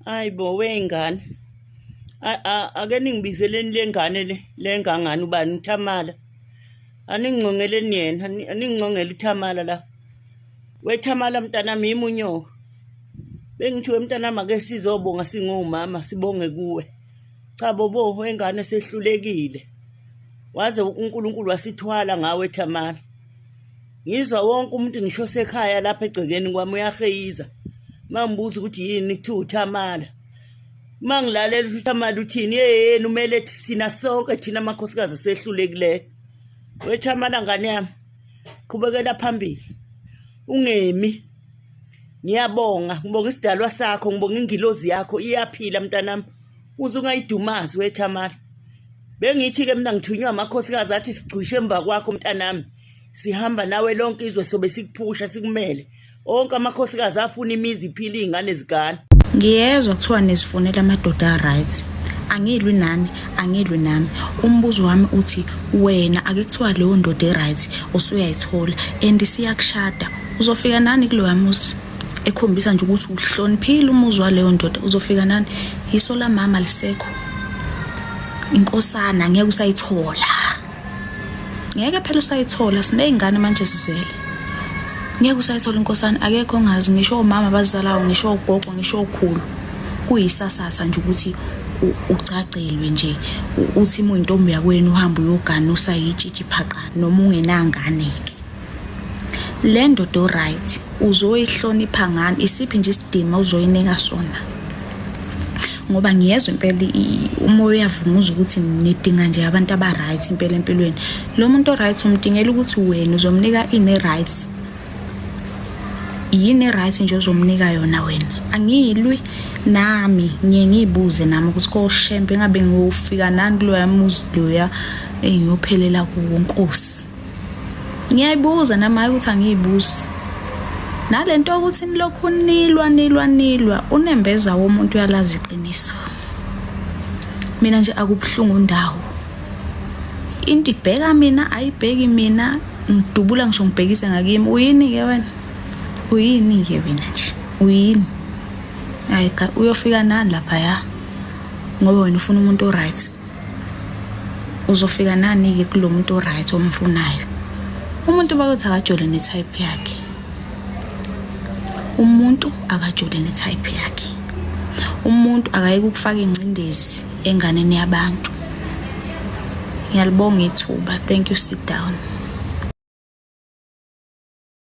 Hayibo wengane. Ake ningibizeleni lengane lengangani ubani uThamala. Aningcongele yena, aningcongele uThamala la. WeThamala mntanami imunyoka. Bengithiwe mntanami ake sizobonga singomama sibonge kuwe. Cha bobo wengane sehlulekile. Waze uNkulunkulu wasithwala ngawe Thamala. Ngizwa wonke umuntu ngisho sekhaya lapha egcekeni kwami uyaheyiza. Mangibuza ukuthi yini kuthiwa uThamala. Mangilalela uThamala uthini yena umele thina sonke thina amakhosikazi sehlulekileyo. WeThamala ngane yami qhubekela phambili. Ungemi. Ngiyabonga, ngibonga isidalwa sakho, ngibonga ingilozi yakho iyaphila mntanami. Uze ungayidumazi WeThamala. Bengithi ke mina ngithunywa amakhosikazi athi sigcishe emva kwakho mntanami. Sihamba nawe lonke izwe sobe sikuphusha sikumele. Onke amakhosikazi afuna imizi iphila izingane zigane. Ngiyezwa kuthiwa nisifonela amadoda right. Angilwi nani, angilwi nami. Umbuzo wami uthi wena ake kuthiwa leyo ndoda right usuyayithola and siyakushada. Uzofika nani kuloya muzi? Ekhombisa nje ukuthi uhloniphile umuzi waleyo ndoda. Uzofika nani? Iso la mama lisekho. Inkosana ngeke usayithola. Ngeke phela usayithola sineyingane manje sizele. Ngeke usayithola inkosana akekho ongazi ngisho omama bazalayo ngisho ogogo ngisho okhulu. Kuyisasasa nje ukuthi ucacelwe nje uthi intombi yakwenu uhamba uyogana usayitshitshi phaqa noma ungenanganeke. Le ndodo right uzoyihlonipha ngani isiphi nje isidima uzoyinika sona. Ngoba ngiyezwe impela umoya uyavunguza ukuthi nidinga nje abantu aba right impela empilweni. Lo muntu o right umdingela ukuthi wena uzomnika ine right. Yini right nje uzomnika yona wena. Angilwi nami ngiyibuze nami ukuthi koshembe ngabe ngiyofika nani kuloya muzi loya engiyophelela kuwo Nkosi. Ngiyayibuza nami hayi ukuthi angiyibuzi. Nalento ukuthi nilokhu nilwa unembeza womuntu uyalazi iqiniso. Mina nje akubhlungu ndawo. Into ibheka mina ayibheki mina ngidubula ngisho ngibhekise ngakimi. Uyini ke wena? Uyini ke wena nje? Uyini? Hayi cha uyofika nani lapha ya? Ngoba wena ufuna umuntu o right. Uzofika nani ke kulomuntu o right omfunayo? Umuntu bakuthi akajole ne type yakhe. Umuntu akajole ne type yakhe. Umuntu akayike ukufaka ingcindezi enganeni yabantu. Ngiyalibonga ithuba. Thank you, sit down.